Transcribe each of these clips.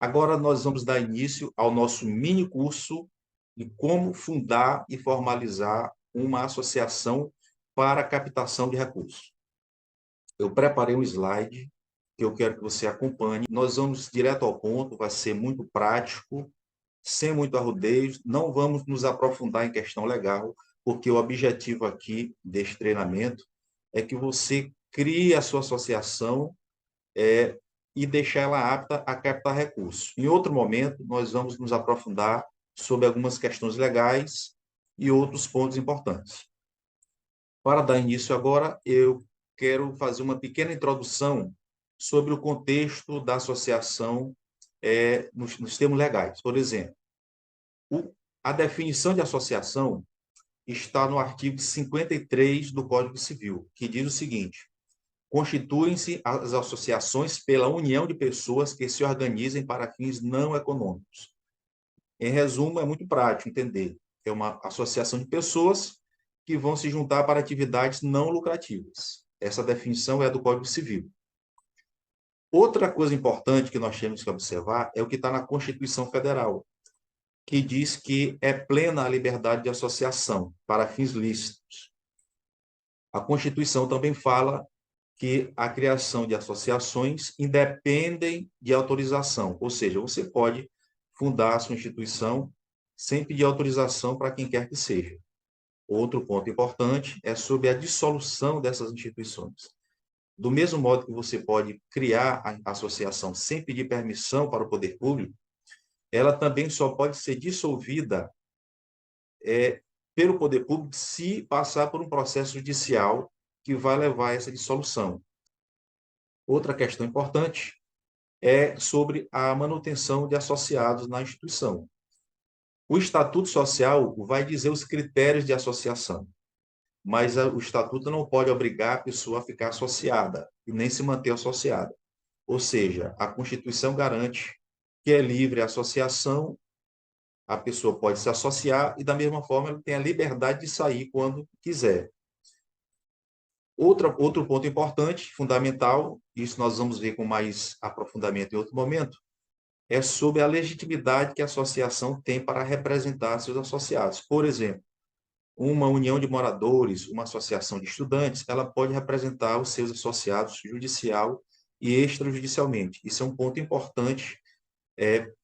Agora nós vamos dar início ao nosso mini curso de como fundar e formalizar uma associação para captação de recursos. Eu preparei um slide que eu quero que você acompanhe. Nós vamos direto ao ponto, vai ser muito prático, sem muito arrodeio, não vamos nos aprofundar em questão legal, porque o objetivo aqui deste treinamento é que você crie a sua associação e deixar ela apta a captar recursos. Em outro momento, nós vamos nos aprofundar sobre algumas questões legais e outros pontos importantes. Para dar início agora, eu quero fazer uma pequena introdução sobre o contexto da associação nos termos legais. Por exemplo, a definição de associação está no artigo 53 do Código Civil, que diz o seguinte: constituem-se as associações pela união de pessoas que se organizem para fins não econômicos. Em resumo, é muito prático entender. É uma associação de pessoas que vão se juntar para atividades não lucrativas. Essa definição é do Código Civil. Outra coisa importante que nós temos que observar é o que está na Constituição Federal, que diz que é plena a liberdade de associação para fins lícitos. A Constituição também fala que a criação de associações independem de autorização, ou seja, você pode fundar a sua instituição sem pedir autorização para quem quer que seja. Outro ponto importante é sobre a dissolução dessas instituições. Do mesmo modo que você pode criar a associação sem pedir permissão para o poder público, ela também só pode ser dissolvida pelo poder público se passar por um processo judicial que vai levar a essa dissolução. Outra questão importante é sobre a manutenção de associados na instituição. O Estatuto Social vai dizer os critérios de associação, mas o Estatuto não pode obrigar a pessoa a ficar associada e nem se manter associada. Ou seja, a Constituição garante que é livre a associação, a pessoa pode se associar e, da mesma forma, ela tem a liberdade de sair quando quiser. Outro ponto importante, fundamental, isso nós vamos ver com mais aprofundamento em outro momento, é sobre a legitimidade que a associação tem para representar seus associados. Por exemplo, uma união de moradores, uma associação de estudantes, ela pode representar os seus associados judicial e extrajudicialmente. Isso é um ponto importante,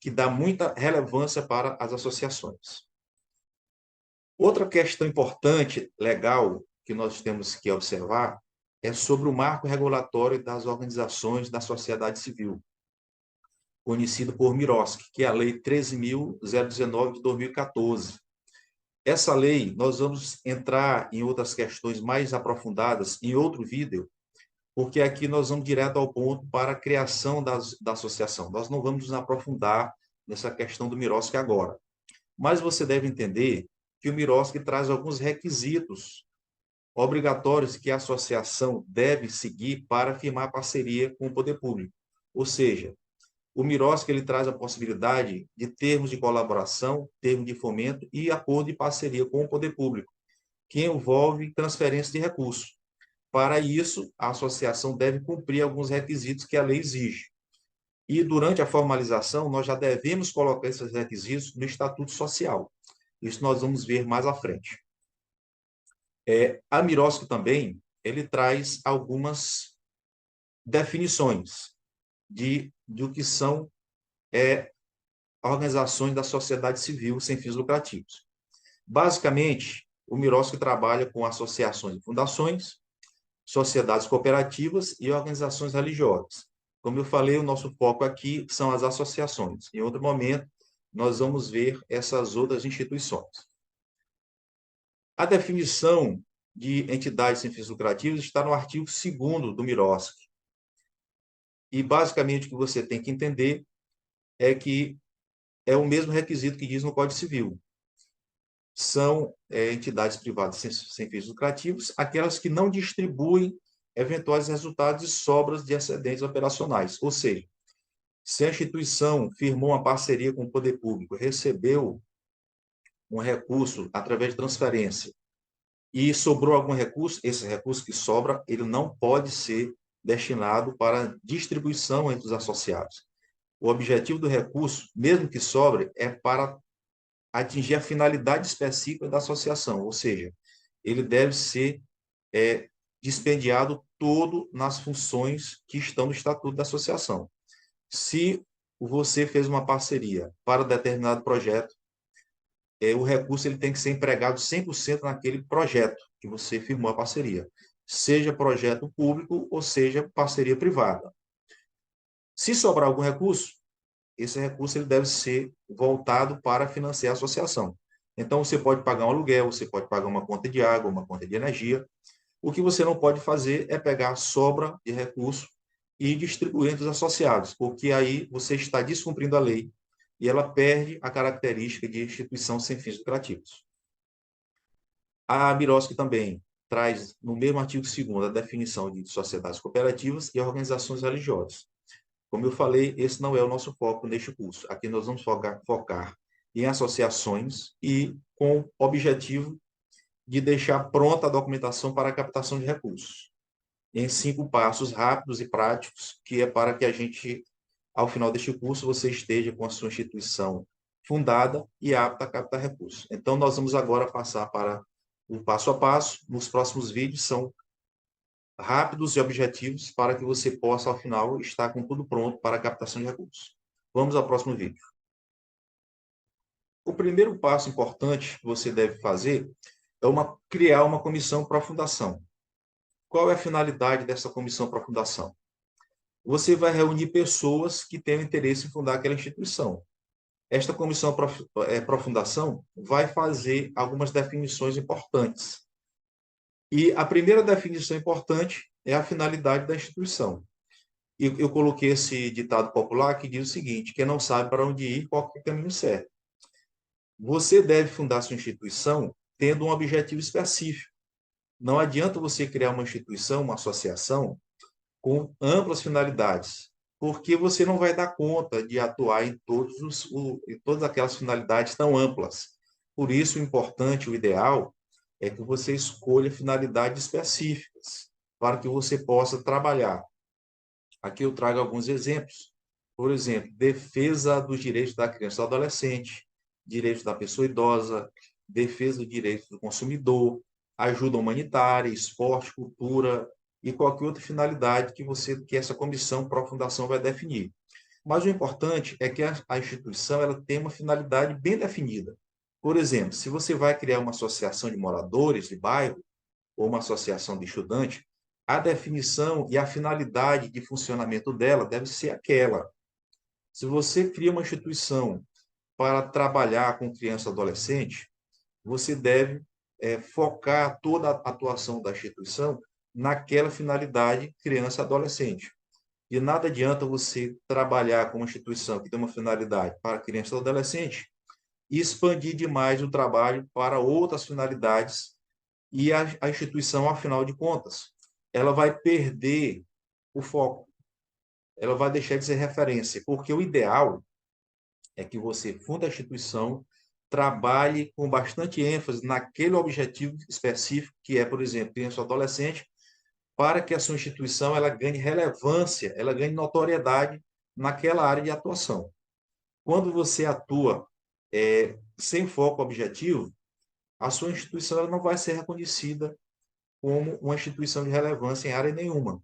que dá muita relevância para as associações. Outra questão importante, legal, que nós temos que observar, é sobre o marco regulatório das organizações da sociedade civil, conhecido por MIROSC, que é a Lei 13.019 de 2014. Essa lei, nós vamos entrar em outras questões mais aprofundadas em outro vídeo, porque aqui nós vamos direto ao ponto para a criação da associação. Nós não vamos nos aprofundar nessa questão do MIROSC agora. Mas você deve entender que o MIROSC traz alguns requisitos obrigatórios que a associação deve seguir para firmar parceria com o poder público. Ou seja, o MIROSC ele traz a possibilidade de termos de colaboração, termos de fomento e acordo de parceria com o poder público, que envolve transferência de recursos. Para isso, a associação deve cumprir alguns requisitos que a lei exige. E, durante a formalização, nós já devemos colocar esses requisitos no Estatuto Social. Isso nós vamos ver mais à frente. A MIROSC também, ele traz algumas definições do que são organizações da sociedade civil sem fins lucrativos. Basicamente, o MIROSC trabalha com associações e fundações, sociedades cooperativas e organizações religiosas. Como eu falei, o nosso foco aqui são as associações. Em outro momento, nós vamos ver essas outras instituições. A definição de entidades sem fins lucrativos está no artigo 2º do MIROSC. E, basicamente, o que você tem que entender é que é o mesmo requisito que diz no Código Civil. São entidades privadas sem fins lucrativos, aquelas que não distribuem eventuais resultados e sobras de excedentes operacionais. Ou seja, se a instituição firmou uma parceria com o poder público, recebeu um recurso através de transferência e sobrou algum recurso, esse recurso que sobra, ele não pode ser destinado para distribuição entre os associados. O objetivo do recurso, mesmo que sobre, é para atingir a finalidade específica da associação, ou seja, ele deve ser dispendiado todo nas funções que estão no estatuto da associação. Se você fez uma parceria para determinado projeto, o recurso ele tem que ser empregado 100% naquele projeto que você firmou a parceria, seja projeto público ou seja parceria privada. Se sobrar algum recurso, esse recurso ele deve ser voltado para financiar a associação. Então, você pode pagar um aluguel, você pode pagar uma conta de água, uma conta de energia. O que você não pode fazer é pegar a sobra de recurso e distribuir entre os associados, porque aí você está descumprindo a lei e ela perde a característica de instituição sem fins lucrativos. A Miroski também traz, no mesmo artigo 2º, a definição de sociedades cooperativas e organizações religiosas. Como eu falei, esse não é o nosso foco neste curso. Aqui nós vamos focar em associações e com o objetivo de deixar pronta a documentação para a captação de recursos, em 5 passos rápidos e práticos, que é para que a gente, ao final deste curso, você esteja com a sua instituição fundada e apta a captar recursos. Então, nós vamos agora passar para o passo a passo. Nos próximos vídeos são rápidos e objetivos para que você possa, ao final, estar com tudo pronto para a captação de recursos. Vamos ao próximo vídeo. O primeiro passo importante que você deve fazer é criar uma comissão para a fundação. Qual é a finalidade dessa comissão para a fundação? Você vai reunir pessoas que tenham interesse em fundar aquela instituição. Esta comissão para a fundação vai fazer algumas definições importantes. E a primeira definição importante é a finalidade da instituição. E eu coloquei esse ditado popular que diz o seguinte: quem não sabe para onde ir, qualquer caminho certo. Você deve fundar sua instituição tendo um objetivo específico. Não adianta você criar uma instituição, uma associação, com amplas finalidades, porque você não vai dar conta de atuar em todas aquelas finalidades tão amplas. Por isso, o importante, o ideal, é que você escolha finalidades específicas para que você possa trabalhar. Aqui eu trago alguns exemplos. Por exemplo, defesa dos direitos da criança e do adolescente, direitos da pessoa idosa, defesa dos direitos do consumidor, ajuda humanitária, esporte, cultura e qualquer outra finalidade que essa comissão pró-fundação vai definir. Mas o importante é que a instituição ela tem uma finalidade bem definida. Por exemplo, se você vai criar uma associação de moradores de bairro ou uma associação de estudantes, a definição e a finalidade de funcionamento dela deve ser aquela. Se você cria uma instituição para trabalhar com criança e adolescente, você deve focar toda a atuação da instituição naquela finalidade criança e adolescente. De nada adianta você trabalhar com uma instituição que tem uma finalidade para criança e adolescente e expandir demais o trabalho para outras finalidades e a instituição, afinal de contas, ela vai perder o foco. Ela vai deixar de ser referência, porque o ideal é que você funde a instituição, trabalhe com bastante ênfase naquele objetivo específico, que é, por exemplo, criança ou adolescente, para que a sua instituição ela ganhe relevância, ela ganhe notoriedade naquela área de atuação. Quando você atua sem foco objetivo, a sua instituição ela não vai ser reconhecida como uma instituição de relevância em área nenhuma.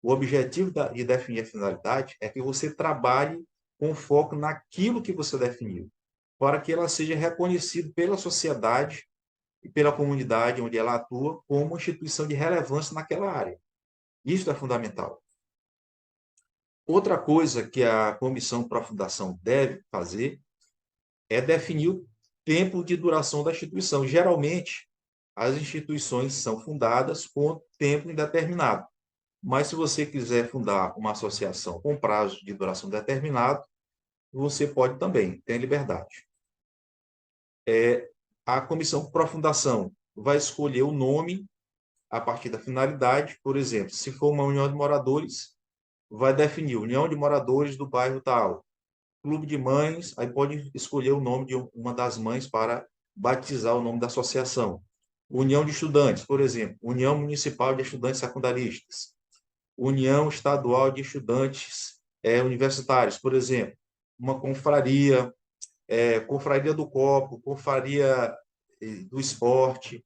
O objetivo de definir a finalidade é que você trabalhe com foco naquilo que você definiu, para que ela seja reconhecida pela sociedade e pela comunidade onde ela atua como uma instituição de relevância naquela área. Isso é fundamental. Outra coisa que a comissão para a fundação deve fazer é definir o tempo de duração da instituição. Geralmente, as instituições são fundadas com tempo indeterminado. Mas se você quiser fundar uma associação com prazo de duração determinado, você pode também, tem liberdade. A comissão para a fundação vai escolher o nome a partir da finalidade. Por exemplo, se for uma união de moradores, vai definir União de Moradores do bairro tal. Clube de Mães, aí pode escolher o nome de uma das mães para batizar o nome da associação. União de Estudantes, por exemplo, União Municipal de Estudantes Secundaristas. União Estadual de Estudantes universitários, por exemplo, uma confraria, confraria do copo, confraria do esporte,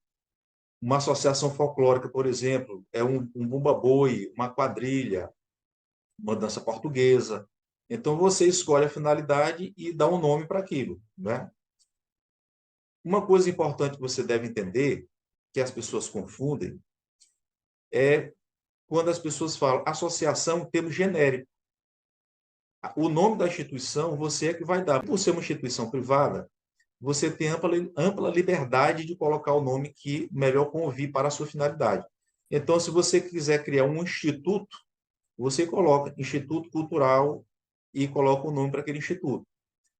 uma associação folclórica, por exemplo, é um bumba-boi, uma quadrilha, uma dança portuguesa. Então, você escolhe a finalidade e dá um nome para aquilo, né? Uma coisa importante que você deve entender, que as pessoas confundem, é quando as pessoas falam associação, termo genérico. O nome da instituição, você é que vai dar. Por ser uma instituição privada, você tem ampla liberdade de colocar o nome que melhor convir para a sua finalidade. Então, se você quiser criar um instituto, você coloca Instituto Cultural e coloca o nome para aquele instituto.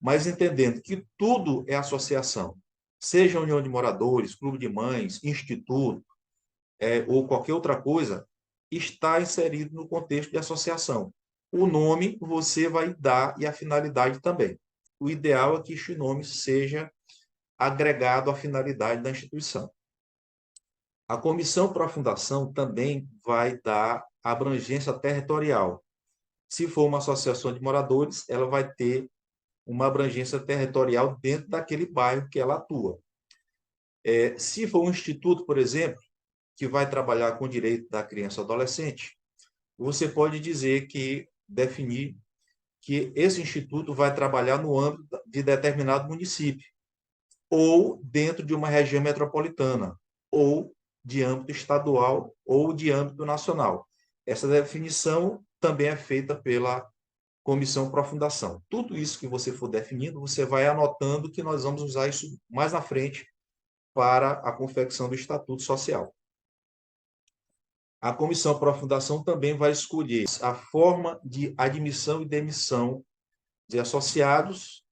Mas entendendo que tudo é associação, seja união de moradores, clube de mães, instituto, ou qualquer outra coisa, está inserido no contexto de associação. O nome você vai dar e a finalidade também. O ideal é que este nome seja agregado à finalidade da instituição. A comissão para a fundação também vai dar abrangência territorial. Se for uma associação de moradores, ela vai ter uma abrangência territorial dentro daquele bairro que ela atua. Se for um instituto, por exemplo, que vai trabalhar com o direito da criança e adolescente, você pode dizer que, definir que esse instituto vai trabalhar no âmbito de determinado município, ou dentro de uma região metropolitana, ou de âmbito estadual, ou de âmbito nacional. Essa definição também é feita pela comissão para a fundação. Tudo isso que você for definindo, você vai anotando que nós vamos usar isso mais na frente para a confecção do Estatuto Social. A comissão para a fundação também vai escolher a forma de admissão e demissão de associados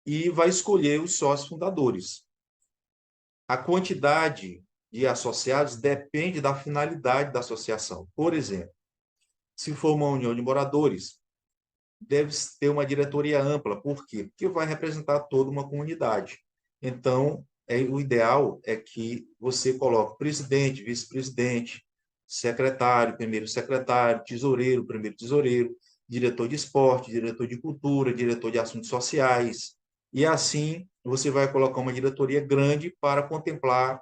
e vai escolher os sócios fundadores. A quantidade de associados depende da finalidade da associação. Por exemplo, se for uma união de moradores, deve ter uma diretoria ampla. Por quê? Porque vai representar toda uma comunidade. Então, o ideal é que você coloque presidente, vice-presidente, secretário, primeiro secretário, tesoureiro, primeiro tesoureiro, diretor de esporte, diretor de cultura, diretor de assuntos sociais. E assim, você vai colocar uma diretoria grande para contemplar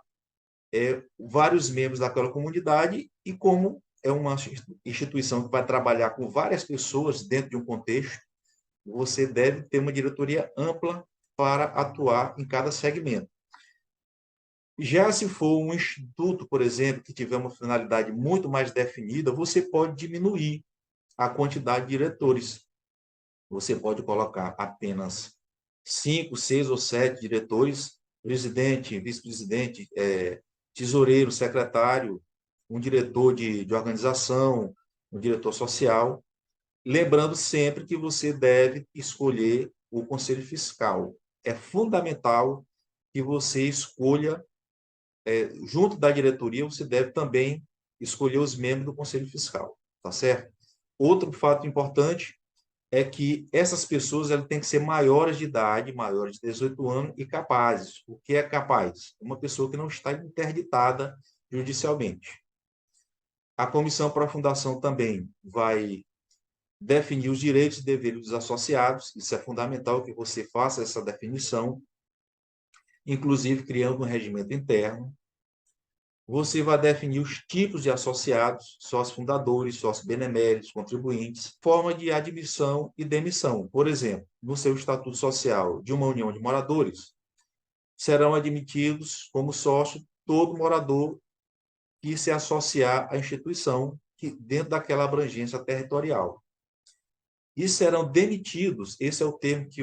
vários membros daquela comunidade e como é uma instituição que vai trabalhar com várias pessoas dentro de um contexto, você deve ter uma diretoria ampla para atuar em cada segmento. Já se for um instituto, por exemplo, que tiver uma finalidade muito mais definida, você pode diminuir a quantidade de diretores. Você pode colocar apenas 5, 6 ou 7 diretores, presidente, vice-presidente, tesoureiro, secretário, um diretor de organização, um diretor social, lembrando sempre que você deve escolher o conselho fiscal. É fundamental que você escolha, junto da diretoria, você deve também escolher os membros do conselho fiscal, tá certo? Outro fato importante é que essas pessoas elas têm que ser maiores de idade, maiores de 18 anos e capazes. O que é capaz? Uma pessoa que não está interditada judicialmente. A comissão para a fundação também vai definir os direitos e deveres dos associados. Isso é fundamental que você faça essa definição, inclusive criando um regimento interno. Você vai definir os tipos de associados, sócios fundadores, sócios beneméritos, contribuintes, forma de admissão e demissão. Por exemplo, no seu estatuto social de uma união de moradores, serão admitidos como sócio todo morador que se associar à instituição que, dentro daquela abrangência territorial. E serão demitidos, esse é o termo que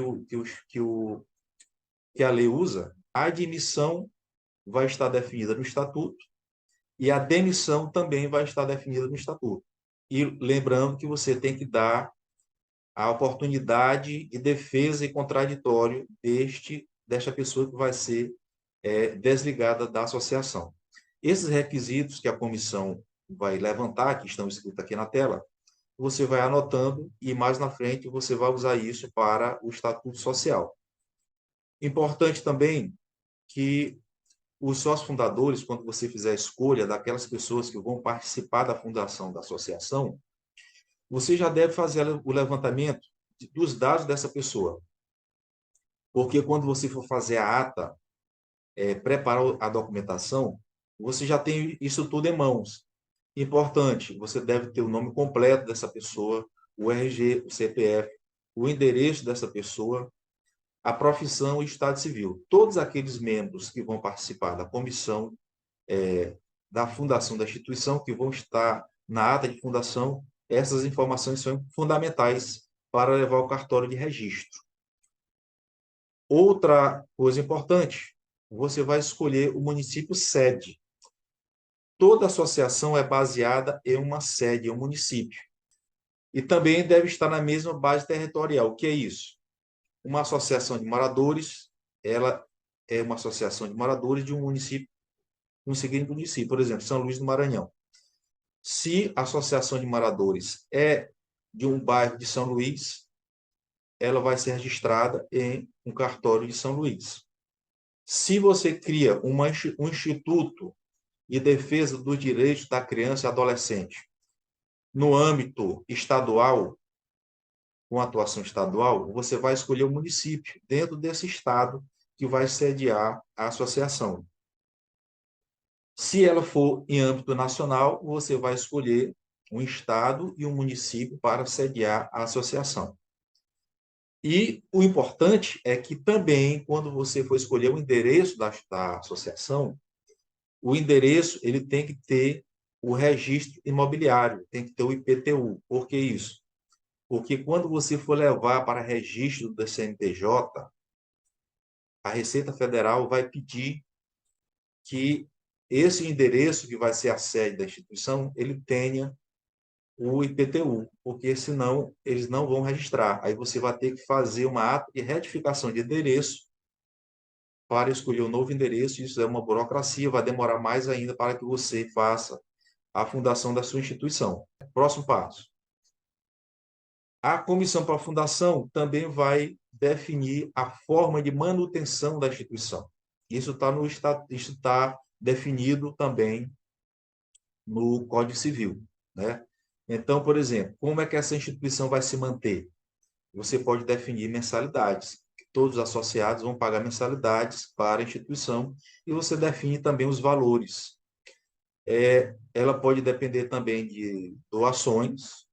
a lei usa, a admissão vai estar definida no estatuto e a demissão também vai estar definida no estatuto. E lembrando que você tem que dar a oportunidade de defesa e contraditório desta pessoa que vai ser desligada da associação. Esses requisitos que a comissão vai levantar, que estão escritos aqui na tela, você vai anotando e mais na frente você vai usar isso para o estatuto social. Importante também que os sócios fundadores, quando você fizer a escolha daquelas pessoas que vão participar da fundação da associação, você já deve fazer o levantamento dos dados dessa pessoa. Porque quando você for fazer a ata, preparar a documentação, você já tem isso tudo em mãos. Importante, você deve ter o nome completo dessa pessoa, o RG, o CPF, o endereço dessa pessoa, a profissão e o estado civil. Todos aqueles membros que vão participar da comissão da fundação da instituição, que vão estar na ata de fundação, essas informações são fundamentais para levar o cartório de registro. Outra coisa importante, você vai escolher o município sede. Toda associação é baseada em uma sede, em um município. E também deve estar na mesma base territorial. O que é isso? Uma associação de moradores, ela é uma associação de moradores de um município, um seguinte município, por exemplo, São Luís do Maranhão. Se a associação de moradores é de um bairro de São Luís, ela vai ser registrada em um cartório de São Luís. Se você cria um instituto de defesa dos direitos da criança e adolescente no âmbito estadual, com atuação estadual, você vai escolher o município dentro desse estado que vai sediar a associação. Se ela for em âmbito nacional, você vai escolher um estado e um município para sediar a associação. E o importante é que também, quando você for escolher o endereço da associação, o endereço ele tem que ter o registro imobiliário, tem que ter o IPTU. Por que isso? Porque quando você for levar para registro do CNPJ, a Receita Federal vai pedir que esse endereço, que vai ser a sede da instituição, ele tenha o IPTU, porque senão eles não vão registrar. Aí você vai ter que fazer uma ata de retificação de endereço para escolher um novo endereço. Isso é uma burocracia, vai demorar mais ainda para que você faça a fundação da sua instituição. Próximo passo. A comissão para a fundação também vai definir a forma de manutenção da instituição. Isso está definido também no Código Civil, né? Então, por exemplo, como é que essa instituição vai se manter? Você pode definir mensalidades. Todos os associados vão pagar mensalidades para a instituição e você define também os valores. Ela pode depender também de doações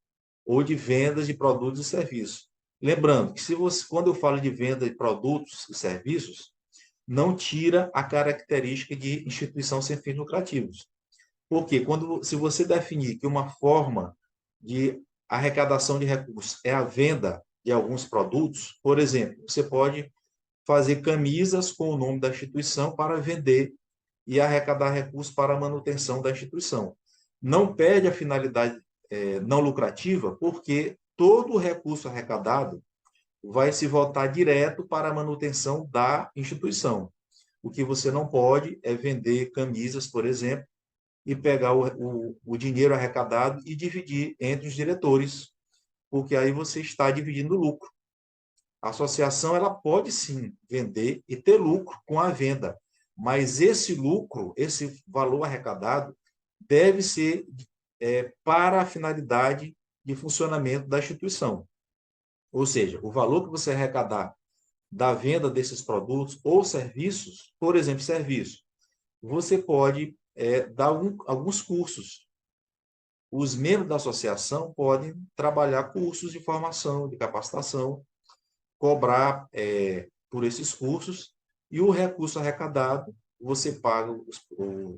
ou de vendas de produtos e serviços. Lembrando que quando eu falo de venda de produtos e serviços, não tira a característica de instituição sem fins lucrativos. Porque se você definir que uma forma de arrecadação de recursos é a venda de alguns produtos, por exemplo, você pode fazer camisas com o nome da instituição para vender e arrecadar recursos para a manutenção da instituição. Não perde a finalidade não lucrativa, porque todo o recurso arrecadado vai se voltar direto para a manutenção da instituição. O que você não pode é vender camisas, por exemplo, e pegar o dinheiro arrecadado e dividir entre os diretores, porque aí você está dividindo o lucro. A associação ela pode sim vender e ter lucro com a venda, mas esse lucro, esse valor arrecadado, deve ser para a finalidade de funcionamento da instituição. Ou seja, o valor que você arrecadar da venda desses produtos ou serviços, por exemplo, serviço, você pode dar alguns cursos. Os membros da associação podem trabalhar cursos de formação, de capacitação, cobrar por esses cursos e o recurso arrecadado você paga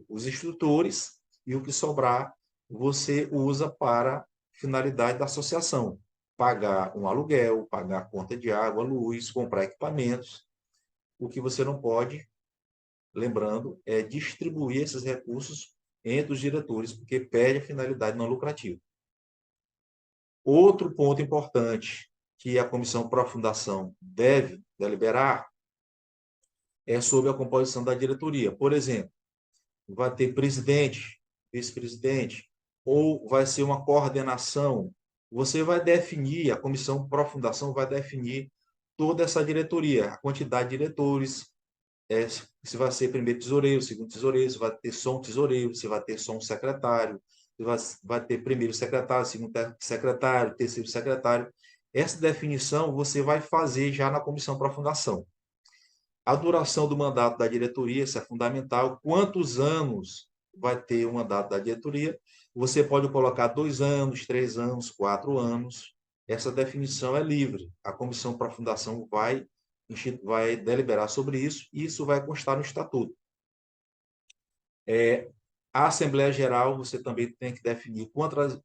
os instrutores e o que sobrar você usa para finalidade da associação. Pagar um aluguel, pagar conta de água, luz, comprar equipamentos. O que você não pode, lembrando, é distribuir esses recursos entre os diretores, porque perde a finalidade não lucrativa. Outro ponto importante que a Comissão Pró-Fundação deve deliberar é sobre a composição da diretoria. Por exemplo, vai ter presidente, vice-presidente, ou vai ser uma coordenação. Você vai definir, a Comissão Pró-Fundação vai definir toda essa diretoria, a quantidade de diretores, se vai ser primeiro tesoureiro, segundo tesoureiro, se vai ter só um tesoureiro, se vai ter só um secretário, vai ter primeiro secretário, segundo secretário, terceiro secretário. Essa definição você vai fazer já na comissão para a fundação. A duração do mandato da diretoria, isso é fundamental. Quantos anos vai ter o mandato da diretoria? Você pode colocar 2 anos, 3 anos, 4 anos. Essa definição é livre. A comissão para a fundação vai deliberar sobre isso e isso vai constar no estatuto. A Assembleia Geral, você também tem que definir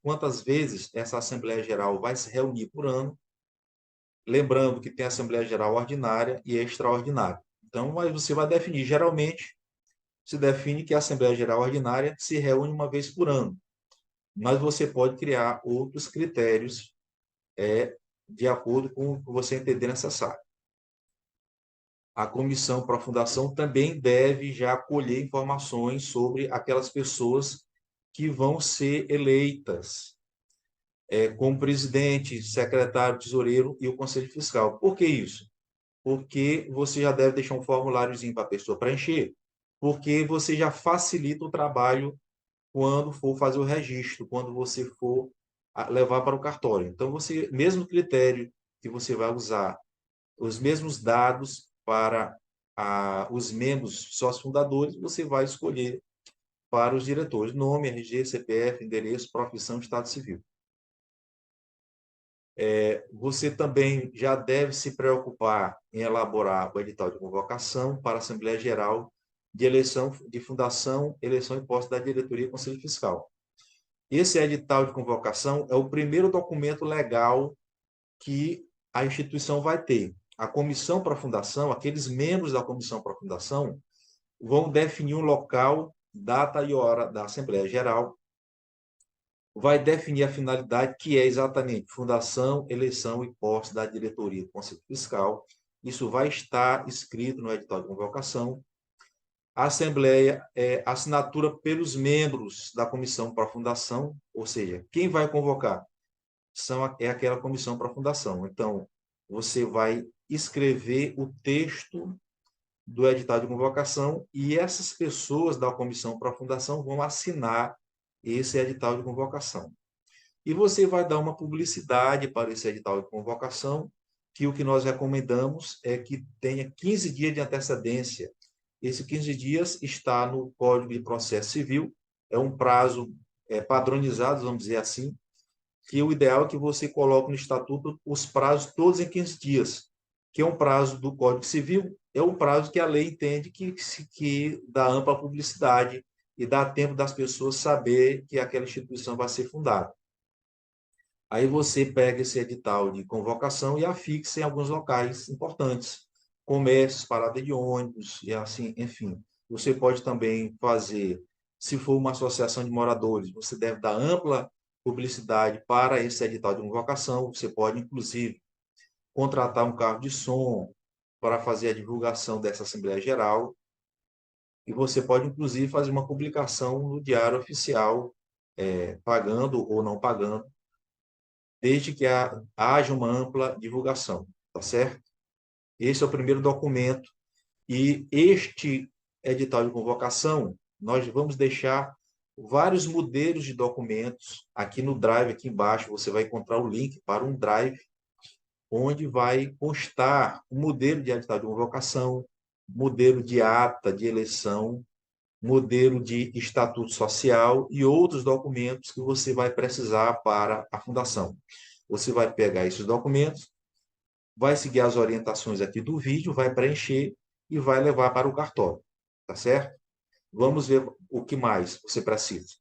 quantas vezes essa Assembleia Geral vai se reunir por ano, lembrando que tem Assembleia Geral ordinária e extraordinária. Então, você vai definir, geralmente, se define que a Assembleia Geral Ordinária se reúne uma vez por ano, mas você pode criar outros critérios de acordo com o que você entender necessário. A comissão para a fundação também deve já colher informações sobre aquelas pessoas que vão ser eleitas como presidente, secretário, tesoureiro e o conselho fiscal. Por que isso? Porque você já deve deixar um formuláriozinho para a pessoa preencher, porque você já facilita o trabalho quando for fazer o registro, quando você for levar para o cartório. Então, você, mesmo critério que você vai usar, os mesmos dados para os membros sócios fundadores, você vai escolher para os diretores: nome, RG, CPF, endereço, profissão, estado civil. Você também já deve se preocupar em elaborar o edital de convocação para a Assembleia Geral de eleição de fundação, eleição e posse da diretoria e conselho fiscal. Esse edital de convocação é o primeiro documento legal que a instituição vai ter. A comissão para a fundação, aqueles membros da comissão para a fundação, vão definir um local, data e hora da Assembleia Geral, vai definir a finalidade, que é exatamente fundação, eleição e posse da diretoria do Conselho Fiscal. Isso vai estar escrito no edital de convocação. A Assembleia é assinatura pelos membros da comissão para a fundação, ou seja, quem vai convocar é aquela comissão para a fundação. Então, você vai escrever o texto do edital de convocação e essas pessoas da comissão para a fundação vão assinar esse edital de convocação. E você vai dar uma publicidade para esse edital de convocação, que o que nós recomendamos é que tenha 15 dias de antecedência. Esse 15 dias está no Código de Processo Civil, é um prazo padronizado, vamos dizer assim, que o ideal é que você coloque no estatuto os prazos todos em 15 dias, que é um prazo do Código Civil, é um prazo que a lei entende que dá ampla publicidade e dá tempo das pessoas saber que aquela instituição vai ser fundada. Aí você pega esse edital de convocação e afixa em alguns locais importantes, comércios, parada de ônibus, e assim, enfim. Você pode também fazer, se for uma associação de moradores, você deve dar ampla publicidade para esse edital de convocação. Você pode, inclusive, contratar um carro de som para fazer a divulgação dessa Assembleia Geral. E você pode, inclusive, fazer uma publicação no Diário Oficial, pagando ou não pagando, desde que haja uma ampla divulgação, tá certo? Esse é o primeiro documento e este edital de convocação, nós vamos deixar vários modelos de documentos aqui no Drive, aqui embaixo, você vai encontrar o link para um Drive, onde vai constar o modelo de edital de convocação, modelo de ata de eleição, modelo de estatuto social e outros documentos que você vai precisar para a fundação. Você vai pegar esses documentos, vai seguir as orientações aqui do vídeo, vai preencher e vai levar para o cartório, tá certo? Vamos ver o que mais você precisa.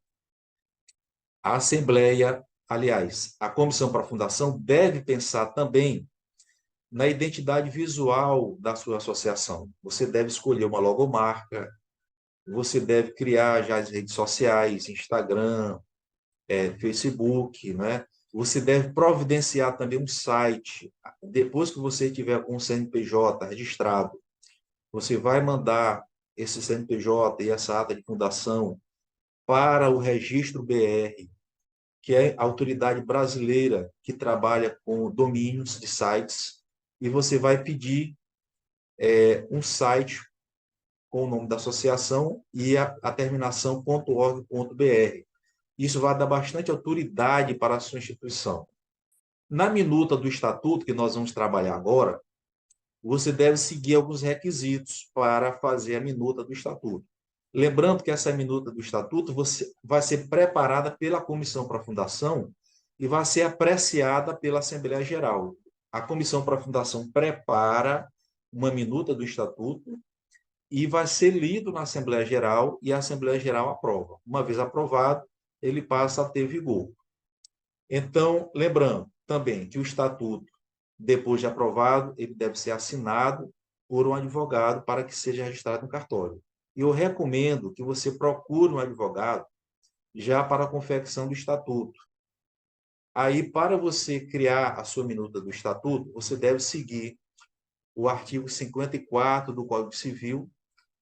A Assembleia, aliás, a Comissão para a Fundação deve pensar também na identidade visual da sua associação. Você deve escolher uma logomarca, você deve criar já as redes sociais, Instagram, Facebook, né? Você deve providenciar também um site. Depois que você tiver com o CNPJ registrado, você vai mandar esse CNPJ e essa ata de fundação para o Registro BR, que é a autoridade brasileira que trabalha com domínios de sites, e você vai pedir um site com o nome da associação e a terminação .org.br. Isso vai dar bastante autoridade para a sua instituição. Na minuta do estatuto, que nós vamos trabalhar agora, você deve seguir alguns requisitos para fazer a minuta do estatuto. Lembrando que essa minuta do estatuto vai ser preparada pela comissão para a fundação e vai ser apreciada pela Assembleia Geral. A comissão para a fundação prepara uma minuta do estatuto e vai ser lido na Assembleia Geral e a Assembleia Geral aprova. Uma vez aprovado, ele passa a ter vigor. Então, lembrando também que o estatuto, depois de aprovado, ele deve ser assinado por um advogado para que seja registrado no cartório. E eu recomendo que você procure um advogado já para a confecção do estatuto. Aí, para você criar a sua minuta do estatuto, você deve seguir o artigo 54 do Código Civil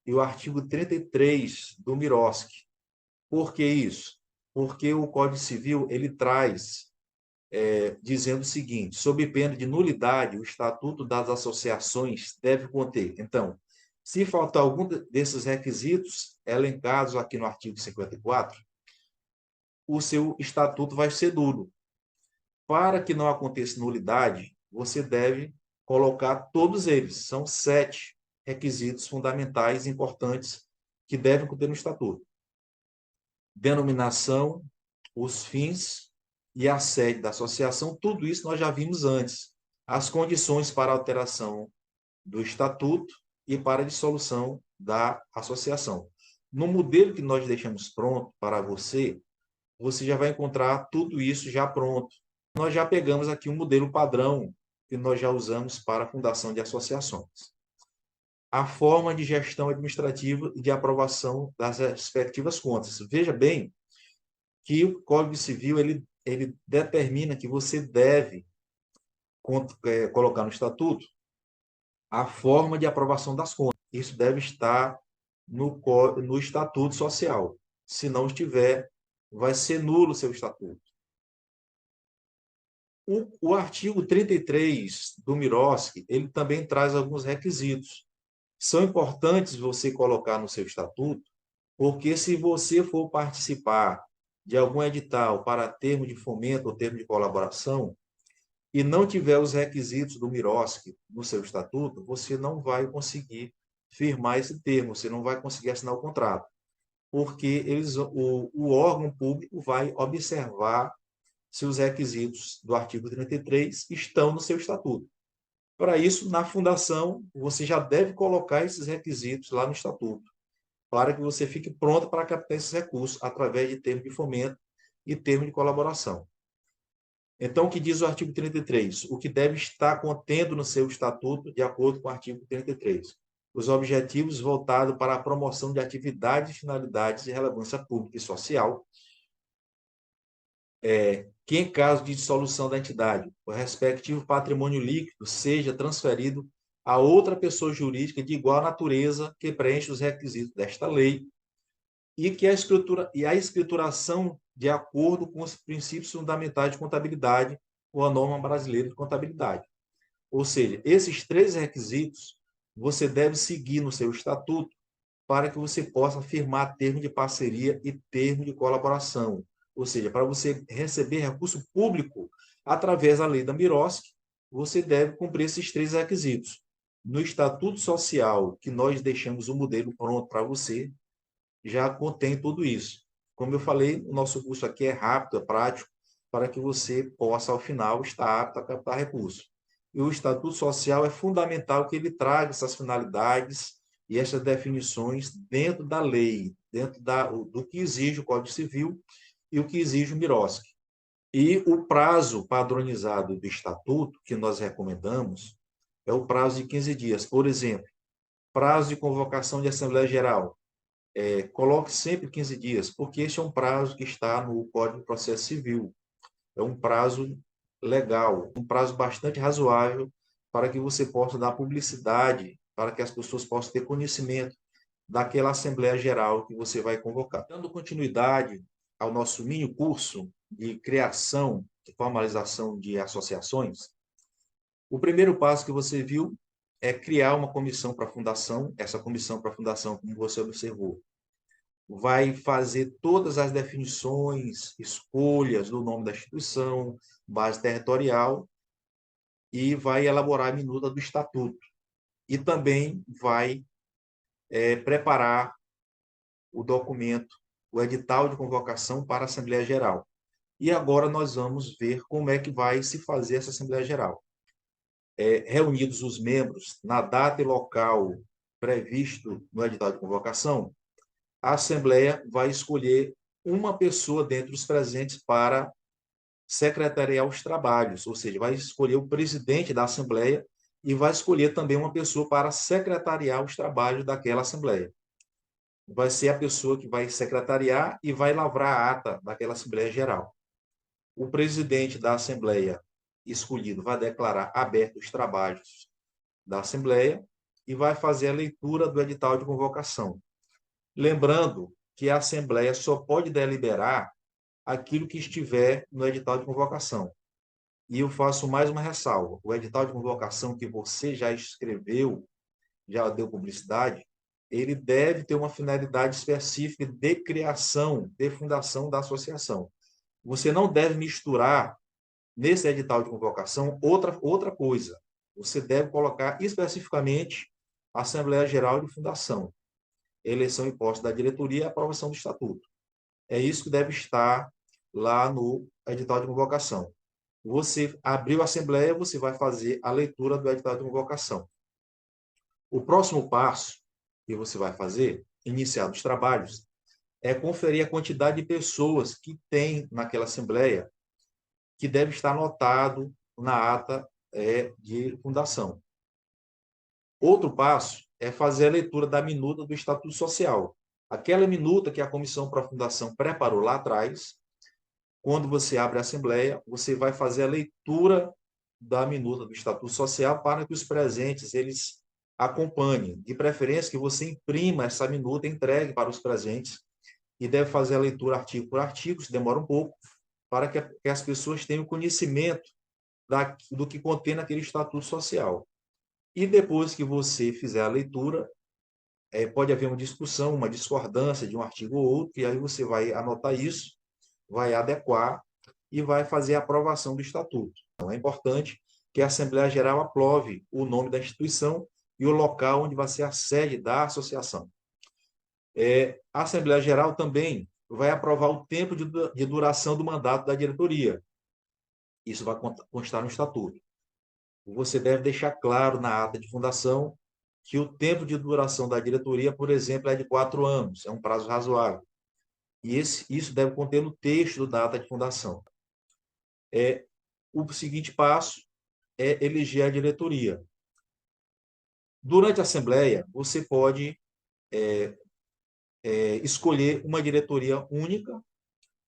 e o artigo 33 do MIROSC. Por que isso? Porque o Código Civil ele traz dizendo o seguinte: sob pena de nulidade, o Estatuto das Associações deve conter. Então, se faltar algum desses requisitos elencados aqui no artigo 54, o seu estatuto vai ser nulo. Para que não aconteça nulidade, você deve colocar todos eles. São 7 requisitos fundamentais importantes que devem conter no estatuto: denominação, os fins e a sede da associação. Tudo isso nós já vimos antes. As condições para alteração do estatuto e para a dissolução da associação. No modelo que nós deixamos pronto para você, você já vai encontrar tudo isso já pronto. Nós já pegamos aqui um modelo padrão que nós já usamos para a fundação de associações. A forma de gestão administrativa e de aprovação das respectivas contas. Veja bem que o Código Civil ele determina que você deve colocar no estatuto a forma de aprovação das contas. Isso deve estar no estatuto social. Se não estiver, vai ser nulo o seu estatuto. O artigo 33 do MIROSC, ele também traz alguns requisitos. São importantes você colocar no seu estatuto, porque se você for participar de algum edital para termo de fomento ou termo de colaboração e não tiver os requisitos do MIROSC no seu estatuto, você não vai conseguir firmar esse termo, você não vai conseguir assinar o contrato, porque o órgão público vai observar se os requisitos do artigo 33 estão no seu estatuto. Para isso, na fundação, você já deve colocar esses requisitos lá no estatuto, para que você fique pronto para captar esses recursos através de termo de fomento e termo de colaboração. Então, o que diz o artigo 33? O que deve estar contendo no seu estatuto, de acordo com o artigo 33? Os objetivos voltados para a promoção de atividades, finalidades de relevância pública e social, que, em caso de dissolução da entidade, o respectivo patrimônio líquido seja transferido a outra pessoa jurídica de igual natureza que preenche os requisitos desta lei e que a escrituração de acordo com os princípios fundamentais de contabilidade ou a norma brasileira de contabilidade. Ou seja, esses 3 requisitos você deve seguir no seu estatuto para que você possa firmar termo de parceria e termo de colaboração. Ou seja, para você receber recurso público através da lei da MIROSC, você deve cumprir esses 3 requisitos. No Estatuto Social, que nós deixamos o modelo pronto para você, já contém tudo isso. Como eu falei, o nosso curso aqui é rápido, é prático, para que você possa, ao final, estar apto a captar recursos. E o Estatuto Social é fundamental que ele traga essas finalidades e essas definições dentro da lei, dentro do que exige o Código Civil e o que exige o MIROSC. E o prazo padronizado do Estatuto, que nós recomendamos, é o prazo de 15 dias. Por exemplo, prazo de convocação de Assembleia Geral. Coloque sempre 15 dias, porque este é um prazo que está no Código de Processo Civil. É um prazo legal, um prazo bastante razoável para que você possa dar publicidade, para que as pessoas possam ter conhecimento daquela Assembleia Geral que você vai convocar. Dando continuidade ao nosso mini curso de criação e formalização de associações, o primeiro passo que você viu é criar uma comissão para a fundação. Essa comissão para a fundação, como você observou, vai fazer todas as definições, escolhas do nome da instituição, base territorial, e vai elaborar a minuta do estatuto. E também vai preparar o documento, o edital de convocação para a Assembleia Geral. E agora nós vamos ver como é que vai se fazer essa Assembleia Geral. Reunidos os membros na data e local previsto no edital de convocação, a Assembleia vai escolher uma pessoa dentre os presentes para secretariar os trabalhos, ou seja, vai escolher o presidente da Assembleia e vai escolher também uma pessoa para secretariar os trabalhos daquela Assembleia. Vai ser a pessoa que vai secretariar e vai lavrar a ata daquela Assembleia Geral. O presidente da Assembleia escolhido vai declarar abertos os trabalhos da Assembleia e vai fazer a leitura do edital de convocação. Lembrando que a Assembleia só pode deliberar aquilo que estiver no edital de convocação. E eu faço mais uma ressalva. O edital de convocação que você já escreveu, já deu publicidade, ele deve ter uma finalidade específica de criação, de fundação da associação. Você não deve misturar nesse edital de convocação outra coisa. Você deve colocar especificamente a Assembleia Geral de Fundação, eleição e posse da diretoria e aprovação do estatuto. É isso que deve estar lá no edital de convocação. Você abriu a Assembleia, você vai fazer a leitura do edital de convocação. O próximo passo que você vai fazer, iniciar os trabalhos, é conferir a quantidade de pessoas que tem naquela Assembleia, que deve estar anotado na ata de fundação. Outro passo é fazer a leitura da minuta do Estatuto Social. Aquela minuta que a Comissão para a Fundação preparou lá atrás, quando você abre a Assembleia, você vai fazer a leitura da minuta do Estatuto Social para que os presentes eles acompanhem. De preferência que você imprima essa minuta e entregue para os presentes e deve fazer a leitura artigo por artigo, isso demora um pouco, para que as pessoas tenham conhecimento do que contém naquele Estatuto Social. E depois que você fizer a leitura, pode haver uma discussão, uma discordância de um artigo ou outro, e aí você vai anotar isso, vai adequar e vai fazer a aprovação do Estatuto. Então, é importante que a Assembleia Geral aprove o nome da instituição e o local onde vai ser a sede da associação. A Assembleia Geral também vai aprovar o tempo de duração do mandato da diretoria. Isso vai constar no Estatuto. Você deve deixar claro na ata de fundação que o tempo de duração da diretoria, por exemplo, é de 4 anos, é um prazo razoável. E isso deve conter no texto da ata de fundação. O seguinte passo é eleger a diretoria. Durante a Assembleia, você pode escolher uma diretoria única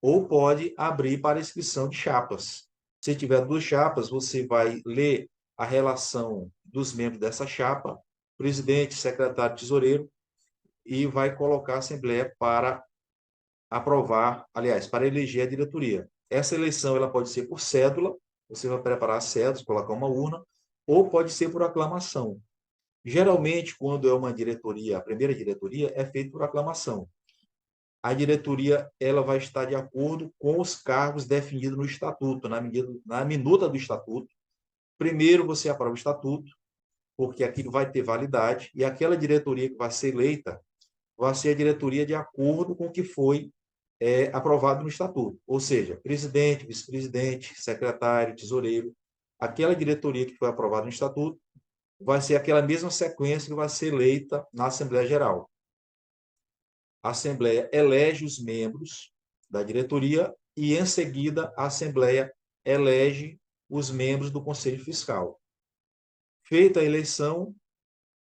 ou pode abrir para inscrição de chapas. Se tiver 2 chapas, você vai ler a relação dos membros dessa chapa, presidente, secretário, tesoureiro, e vai colocar a Assembleia para aprovar, aliás, para eleger a diretoria. Essa eleição ela pode ser por cédula, você vai preparar as cédulas, colocar uma urna, ou pode ser por aclamação. Geralmente, quando é uma diretoria, a primeira diretoria, é feita por aclamação. A diretoria ela vai estar de acordo com os cargos definidos no Estatuto, na minuta do Estatuto. Primeiro você aprova o Estatuto, porque aquilo vai ter validade, e aquela diretoria que vai ser eleita vai ser a diretoria de acordo com o que foi aprovado no Estatuto. Ou seja, presidente, vice-presidente, secretário, tesoureiro. Aquela diretoria que foi aprovada no Estatuto vai ser aquela mesma sequência que vai ser eleita na Assembleia Geral. A Assembleia elege os membros da diretoria e, em seguida, a Assembleia elege os membros do Conselho Fiscal. Feita a eleição,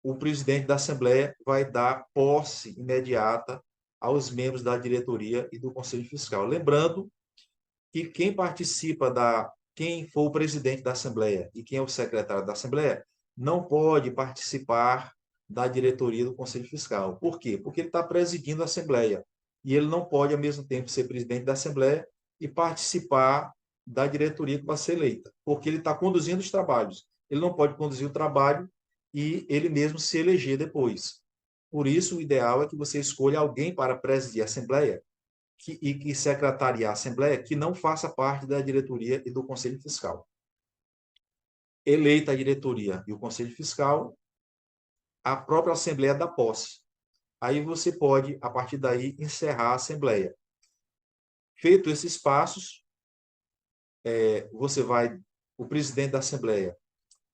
o presidente da Assembleia vai dar posse imediata aos membros da diretoria e do Conselho Fiscal. Lembrando que quem for o presidente da Assembleia e quem é o secretário da Assembleia, não pode participar da diretoria do Conselho Fiscal. Por quê? Porque ele está presidindo a Assembleia e ele não pode, ao mesmo tempo, ser presidente da Assembleia e participar da diretoria que vai ser eleita, porque ele está conduzindo os trabalhos. Ele não pode conduzir o trabalho e ele mesmo se eleger depois. Por isso, o ideal é que você escolha alguém para presidir a Assembleia e que secretariar a Assembleia que não faça parte da diretoria e do Conselho Fiscal. Eleita a diretoria e o Conselho Fiscal, a própria Assembleia dá posse. Aí você pode, a partir daí, encerrar a Assembleia. Feito esses passos, o presidente da Assembleia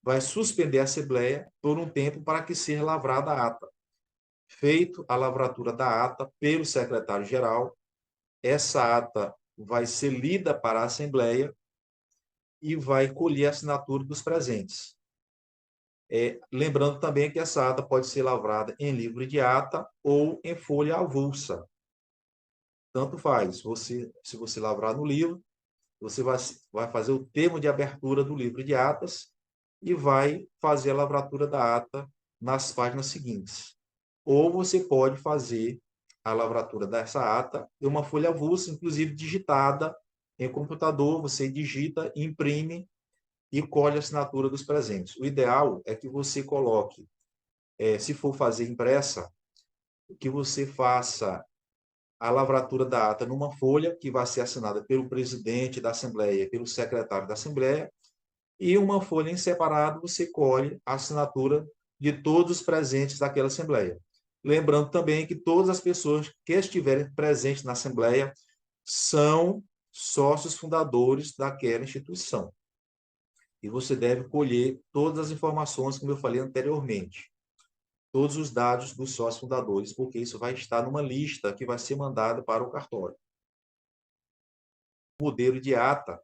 vai suspender a Assembleia por um tempo para que seja lavrada a ata. Feito a lavratura da ata pelo secretário-geral, essa ata vai ser lida para a Assembleia e vai colher a assinatura dos presentes. Lembrando também que essa ata pode ser lavrada em livro de ata ou em folha avulsa. Tanto faz. Se você lavrar no livro, você vai fazer o termo de abertura do livro de atas e vai fazer a lavratura da ata nas páginas seguintes. Ou você pode fazer a lavratura dessa ata em uma folha avulsa, inclusive digitada em computador, você digita, imprime e colhe a assinatura dos presentes. O ideal é que você coloque, se for fazer impressa, que você faça a lavratura da ata numa folha que vai ser assinada pelo presidente da Assembleia, pelo secretário da Assembleia, e uma folha em separado você colhe a assinatura de todos os presentes daquela Assembleia. Lembrando também que todas as pessoas que estiverem presentes na Assembleia são sócios fundadores daquela instituição. E você deve colher todas as informações, como eu falei anteriormente, todos os dados dos sócios fundadores, porque isso vai estar numa lista que vai ser mandada para o cartório. O modelo de ata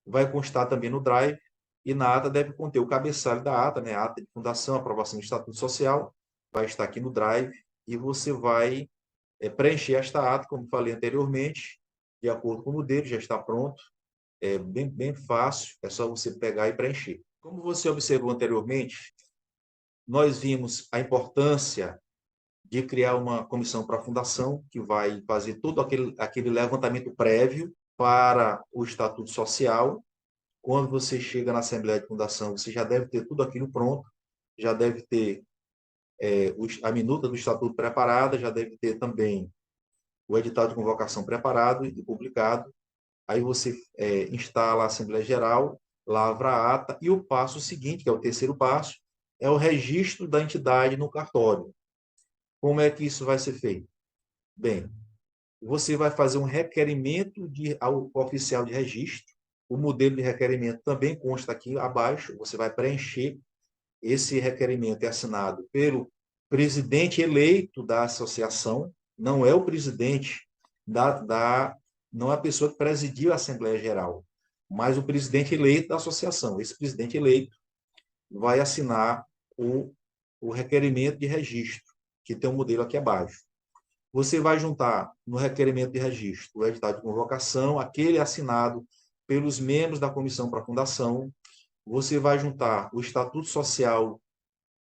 vai constar também no Drive, e na ata deve conter o cabeçalho da ata, né? A ata de fundação, aprovação do Estatuto Social, vai estar aqui no Drive, e você vai preencher esta ata, como falei anteriormente, de acordo com o modelo, já está pronto, é bem fácil, é só você pegar e preencher. Como você observou anteriormente, nós vimos a importância de criar uma comissão para a fundação, que vai fazer todo aquele levantamento prévio para o Estatuto Social. Quando você chega na Assembleia de Fundação, você já deve ter tudo aquilo pronto, já deve ter a minuta do Estatuto preparada, já deve ter também o edital de convocação preparado e publicado. Aí você instala a Assembleia Geral, lavra a ata, e o passo seguinte, que é o terceiro passo, é o registro da entidade no cartório. Como é que isso vai ser feito? Bem, você vai fazer um requerimento ao oficial de registro. O modelo de requerimento também consta aqui abaixo. Você vai preencher. Esse requerimento é assinado pelo presidente eleito da associação, não é o presidente não é a pessoa que presidiu a Assembleia Geral, mas o presidente eleito da associação. Esse presidente eleito vai assinar o requerimento de registro, que tem um modelo aqui abaixo. Você vai juntar no requerimento de registro o edital de convocação, aquele assinado pelos membros da comissão para a fundação. Você vai juntar o Estatuto Social,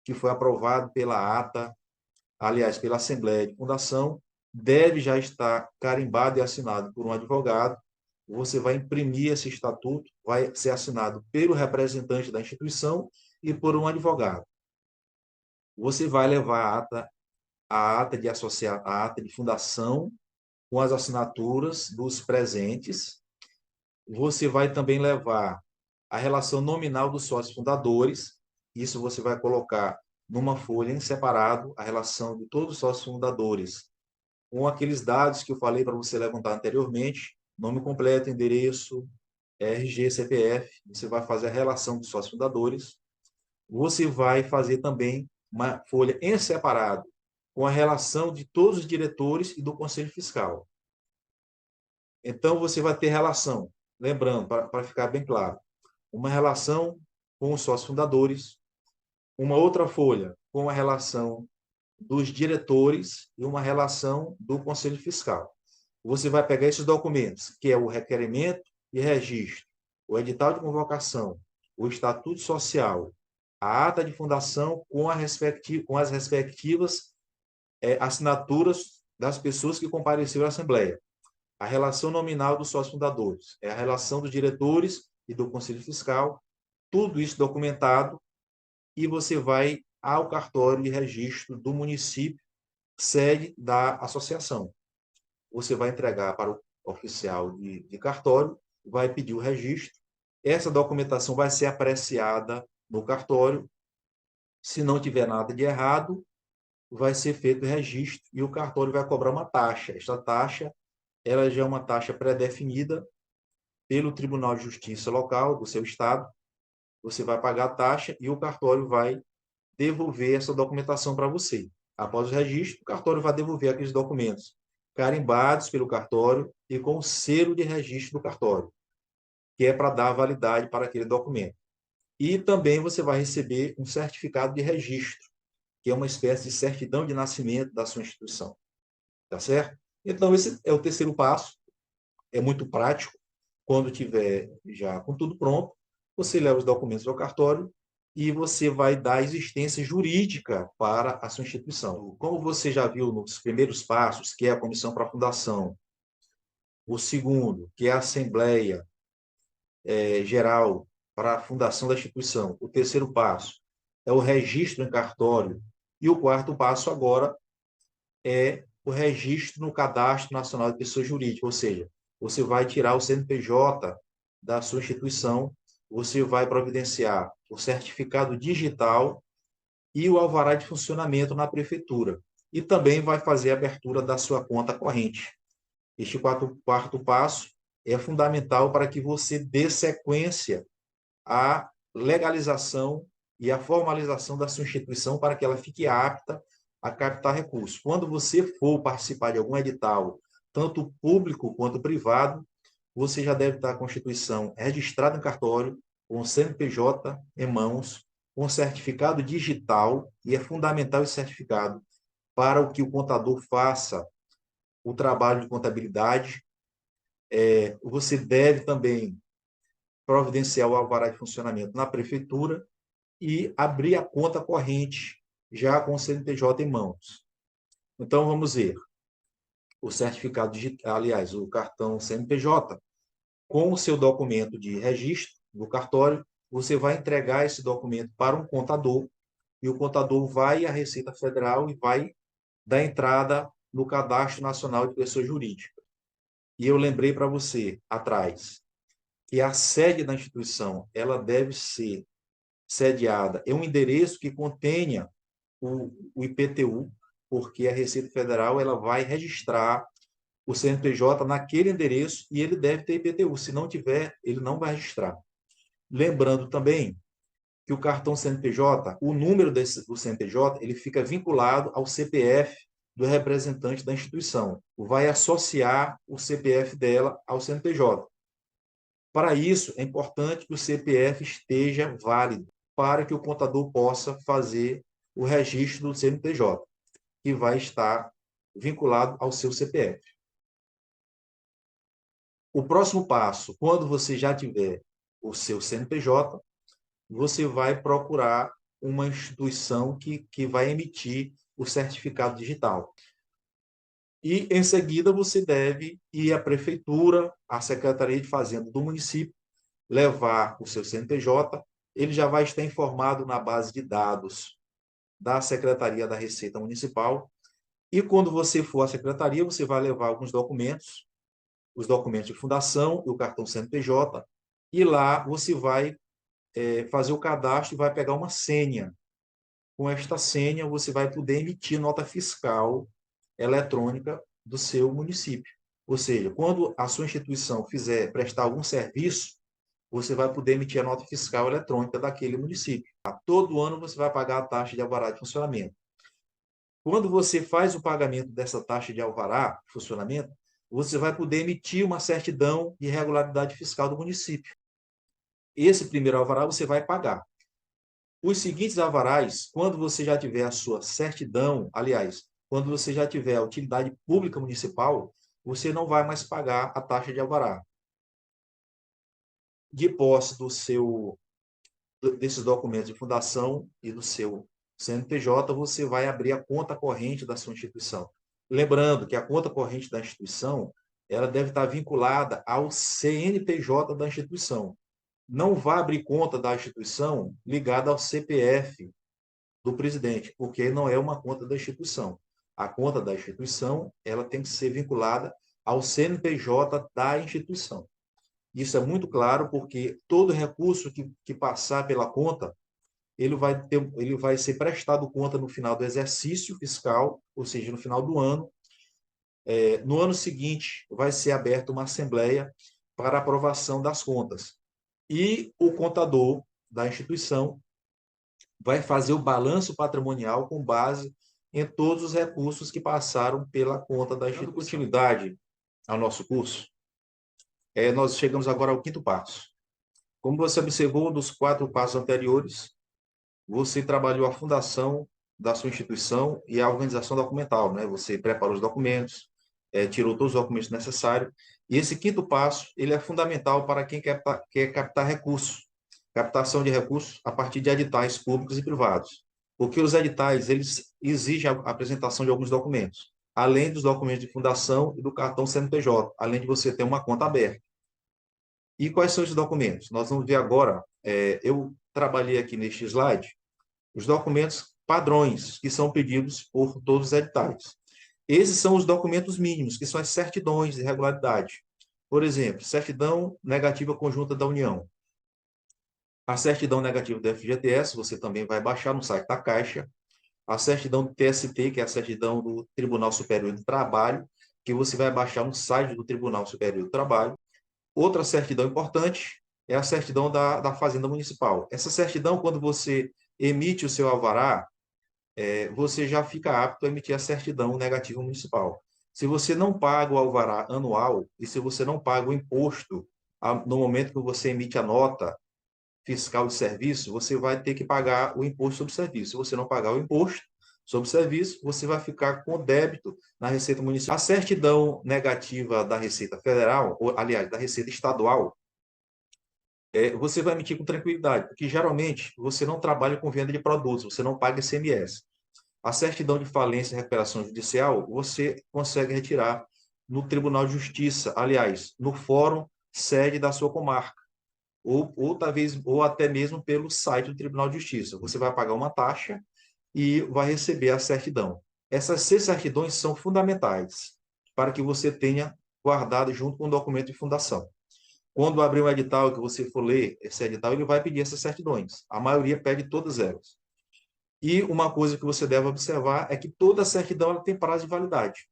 que foi aprovado pela ata, aliás, pela Assembleia de Fundação, deve já estar carimbado e assinado por um advogado. Você vai imprimir esse estatuto, vai ser assinado pelo representante da instituição e por um advogado. Você vai levar a ata a ata de fundação com as assinaturas dos presentes. Você vai também levar a relação nominal dos sócios fundadores. Isso você vai colocar numa folha em separado, a relação de todos os sócios fundadores, com aqueles dados que eu falei para você levantar anteriormente, nome completo, endereço, RG, CPF. Você vai fazer a relação dos sócios fundadores. Você vai fazer também uma folha em separado, com a relação de todos os diretores e do Conselho Fiscal. Então, você vai ter relação, lembrando, para ficar bem claro, uma relação com os sócios fundadores, uma outra folha com a relação dos diretores e uma relação do Conselho Fiscal. Você vai pegar esses documentos, que é o requerimento e registro, o edital de convocação, o Estatuto Social, a ata de fundação com as respectivas assinaturas das pessoas que compareceram à Assembleia. A relação nominal dos sócios fundadores, a relação dos diretores e do Conselho Fiscal, tudo isso documentado, e você vai ao cartório de registro do município sede da associação. Você vai entregar para o oficial de cartório, vai pedir o registro. Essa documentação vai ser apreciada no cartório. Se não tiver nada de errado, vai ser feito o registro e o cartório vai cobrar uma taxa. Esta taxa, ela já é uma taxa pré-definida pelo Tribunal de Justiça local do seu estado. Você vai pagar a taxa e o cartório vai devolver essa documentação para você. Após o registro, o cartório vai devolver aqueles documentos carimbados pelo cartório e com o selo de registro do cartório, que é para dar validade para aquele documento. E também você vai receber um certificado de registro, que é uma espécie de certidão de nascimento da sua instituição. Tá certo? Então, esse é o terceiro passo. É muito prático. Quando tiver já com tudo pronto, você leva os documentos ao cartório e você vai dar existência jurídica para a sua instituição. Como você já viu nos primeiros passos, que é a comissão para a fundação, o segundo, que é a Assembleia Geral para a fundação da instituição, o terceiro passo é o registro em cartório, e o quarto passo agora é o registro no Cadastro Nacional de Pessoa Jurídica, ou seja, você vai tirar o CNPJ da sua instituição, você vai providenciar o certificado digital e o alvará de funcionamento na prefeitura. E também vai fazer a abertura da sua conta corrente. Este quarto passo é fundamental para que você dê sequência à legalização e à formalização da sua instituição para que ela fique apta a captar recursos. Quando você for participar de algum edital, tanto público quanto privado, você já deve estar com a instituição registrada em cartório, com o CNPJ em mãos, com certificado digital, e é fundamental esse certificado para o que o contador faça o trabalho de contabilidade. Você deve também providenciar o alvará de funcionamento na prefeitura e abrir a conta corrente já com o CNPJ em mãos. Então, vamos ver. O certificado digital, aliás, o cartão CNPJ, com o seu documento de registro do cartório, você vai entregar esse documento para um contador e o contador vai à Receita Federal e vai dar entrada no Cadastro Nacional de Pessoa Jurídica. E eu lembrei para você, atrás, que a sede da instituição ela deve ser sediada em um endereço que contenha o IPTU, porque a Receita Federal ela vai registrar o CNPJ naquele endereço e ele deve ter IPTU. Se não tiver, ele não vai registrar. Lembrando também que o cartão CNPJ, o número do CNPJ, ele fica vinculado ao CPF do representante da instituição. Vai associar o CPF dela ao CNPJ. Para isso, é importante que o CPF esteja válido para que o contador possa fazer o registro do CNPJ, que vai estar vinculado ao seu CPF. O próximo passo, quando você já tiver o seu CNPJ, você vai procurar uma instituição que vai emitir o certificado digital. E, em seguida, você deve ir à prefeitura, à Secretaria de Fazenda do município, levar o seu CNPJ, ele já vai estar informado na base de dados da Secretaria da Receita Municipal. E quando você for à secretaria, você vai levar alguns documentos, os documentos de fundação e o cartão CNPJ, e lá você vai fazer o cadastro e vai pegar uma senha. Com esta senha, você vai poder emitir nota fiscal eletrônica do seu município. Ou seja, quando a sua instituição fizer prestar algum serviço, você vai poder emitir a nota fiscal eletrônica daquele município. Todo ano você vai pagar a taxa de alvará de funcionamento. Quando você faz o pagamento dessa taxa de alvará de funcionamento, você vai poder emitir uma certidão de regularidade fiscal do município. Esse primeiro alvará você vai pagar. Os seguintes alvarás, quando você já tiver a sua certidão, aliás, quando você já tiver a utilidade pública municipal, você não vai mais pagar a taxa de alvará. De posse desses documentos de fundação e do seu CNPJ, você vai abrir a conta corrente da sua instituição. Lembrando que a conta corrente da instituição, ela deve estar vinculada ao CNPJ da instituição. Não vá abrir conta da instituição ligada ao CPF do presidente, porque não é uma conta da instituição. A conta da instituição, ela tem que ser vinculada ao CNPJ da instituição. Isso é muito claro porque todo recurso que passar pela conta, ele vai ser prestado conta no final do exercício fiscal, ou seja, no final do ano. No ano seguinte, vai ser aberta uma assembleia para aprovação das contas. E o contador da instituição vai fazer o balanço patrimonial com base em todos os recursos que passaram pela conta da instituição. Dando continuidade ao nosso curso, nós chegamos agora ao quinto passo. Como você observou dos 4 passos anteriores, você trabalhou a fundação da sua instituição e a organização documental, né? Você preparou os documentos, tirou todos os documentos necessários. E esse quinto passo, ele é fundamental para quem quer captar recursos, captação de recursos a partir de editais públicos e privados. Porque os editais, eles exigem a apresentação de alguns documentos, além dos documentos de fundação e do cartão CNPJ, além de você ter uma conta aberta. E quais são os documentos? Nós vamos ver agora, eu trabalhei aqui neste slide, os documentos padrões que são pedidos por todos os editais. Esses são os documentos mínimos, que são as certidões de regularidade. Por exemplo, certidão negativa conjunta da União. A certidão negativa do FGTS, você também vai baixar no site da Caixa. A certidão do TST, que é a certidão do Tribunal Superior do Trabalho, que você vai baixar no site do Tribunal Superior do Trabalho. Outra certidão importante é a certidão da Fazenda Municipal. Essa certidão, quando você emite o seu alvará, você já fica apto a emitir a certidão negativa municipal. Se você não paga o alvará anual e se você não paga o imposto no momento que você emite a nota fiscal de serviço, você vai ter que pagar o imposto sobre serviço. Se você não pagar o imposto sobre serviço, você vai ficar com débito na Receita Municipal. A certidão negativa da Receita Federal, ou, aliás, da Receita Estadual, você vai emitir com tranquilidade, porque geralmente você não trabalha com venda de produtos, você não paga ICMS. A certidão de falência e recuperação judicial, você consegue retirar no Tribunal de Justiça, aliás, no fórum sede da sua comarca, talvez, ou até mesmo pelo site do Tribunal de Justiça. Você vai pagar uma taxa e vai receber a certidão. Essas 6 certidões são fundamentais para que você tenha guardado junto com o documento de fundação. Quando abrir um edital que você for ler esse edital, ele vai pedir essas certidões. A maioria pede todas elas. E uma coisa que você deve observar é que toda certidão ela tem prazo de validade.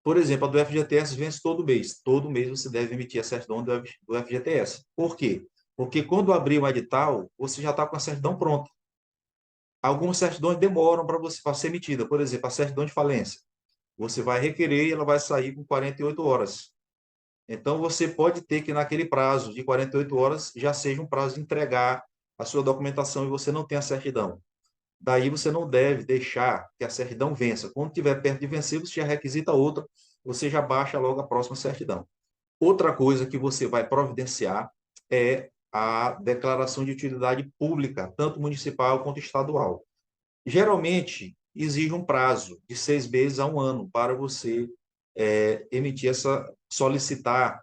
Por exemplo, a do FGTS vence todo mês. Todo mês você deve emitir a certidão do FGTS. Por quê? Porque quando abrir um edital, você já está com a certidão pronta. Algumas certidões demoram para ser emitida. Por exemplo, a certidão de falência. Você vai requerer e ela vai sair com 48 horas. Então, você pode ter que, naquele prazo de 48 horas, já seja um prazo de entregar a sua documentação e você não tem a certidão. Daí, você não deve deixar que a certidão vença. Quando estiver perto de vencer, você já requisita outra, você já baixa logo a próxima certidão. Outra coisa que você vai providenciar é a declaração de utilidade pública, tanto municipal quanto estadual. Geralmente, exige um prazo de 6 meses a 1 ano para você solicitar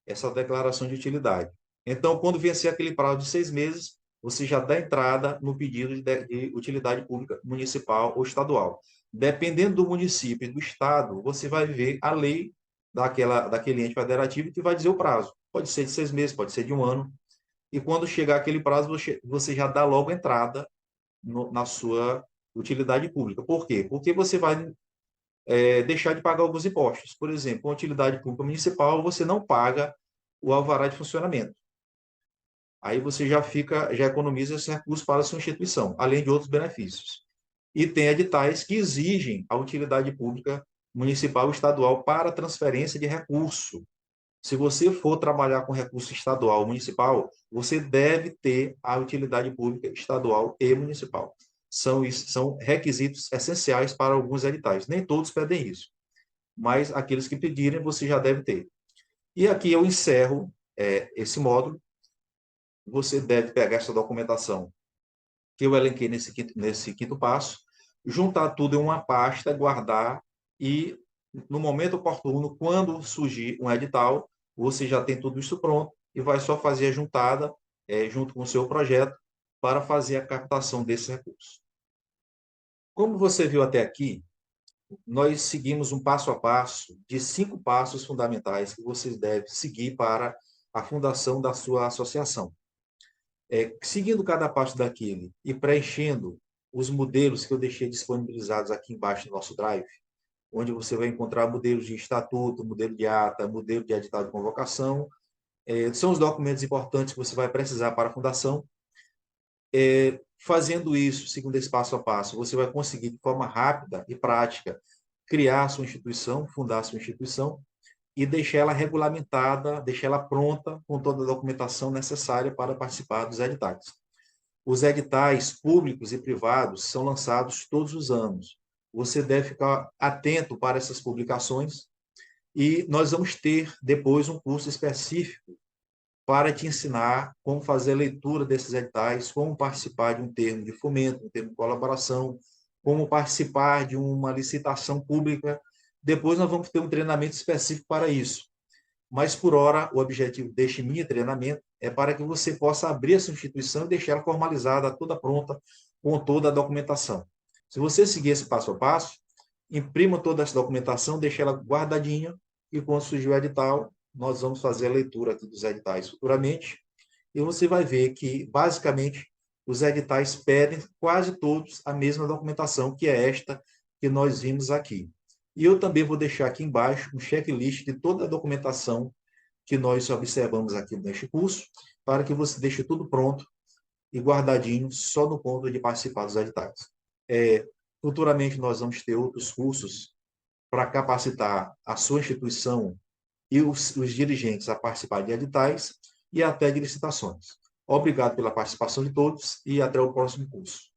essa declaração de utilidade. Então, quando vencer aquele prazo de 6 meses, você já dá entrada no pedido de utilidade pública municipal ou estadual. Dependendo do município e do estado, você vai ver a lei daquele ente federativo que vai dizer o prazo. Pode ser de 6 meses, pode ser de 1 ano. E quando chegar aquele prazo, você já dá logo entrada na sua utilidade pública. Por quê? Porque você vai deixar de pagar alguns impostos. Por exemplo, com a utilidade pública municipal, você não paga o alvará de funcionamento. Aí você já economiza esse recurso para a sua instituição, além de outros benefícios. E tem editais que exigem a utilidade pública municipal e estadual para transferência de recurso. Se você for trabalhar com recurso estadual ou municipal, você deve ter a utilidade pública estadual e municipal. São requisitos essenciais para alguns editais. Nem todos pedem isso, mas aqueles que pedirem, você já deve ter. E aqui eu encerro esse módulo. Você deve pegar essa documentação que eu elenquei nesse quinto passo, juntar tudo em uma pasta, guardar e, no momento oportuno, quando surgir um edital, você já tem tudo isso pronto e vai só fazer a juntada junto com o seu projeto para fazer a captação desse recurso. Como você viu até aqui, nós seguimos um passo a passo de 5 passos fundamentais que vocês devem seguir para a fundação da sua associação. Seguindo cada passo daquele e preenchendo os modelos que eu deixei disponibilizados aqui embaixo no nosso Drive, onde você vai encontrar modelos de estatuto, modelo de ata, modelo de edital de convocação, são os documentos importantes que você vai precisar para a fundação. Fazendo isso, segundo esse passo a passo, você vai conseguir, de forma rápida e prática, criar a sua instituição, fundar a sua instituição e deixar ela regulamentada, deixar ela pronta com toda a documentação necessária para participar dos editais. Os editais públicos e privados são lançados todos os anos. Você deve ficar atento para essas publicações e nós vamos ter depois um curso específico para te ensinar como fazer a leitura desses editais, como participar de um termo de fomento, um termo de colaboração, como participar de uma licitação pública. Depois nós vamos ter um treinamento específico para isso. Mas, por hora, o objetivo deste mini treinamento é para que você possa abrir essa instituição e deixar ela formalizada, toda pronta, com toda a documentação. Se você seguir esse passo a passo, imprima toda essa documentação, deixe ela guardadinha, e quando surgir o edital, nós vamos fazer a leitura aqui dos editais futuramente, e você vai ver que, basicamente, os editais pedem quase todos a mesma documentação, que é esta que nós vimos aqui. E eu também vou deixar aqui embaixo um checklist de toda a documentação que nós observamos aqui neste curso, para que você deixe tudo pronto e guardadinho só no ponto de participar dos editais. Futuramente nós vamos ter outros cursos para capacitar a sua instituição e os dirigentes a participar de editais e até de licitações. Obrigado pela participação de todos e até o próximo curso.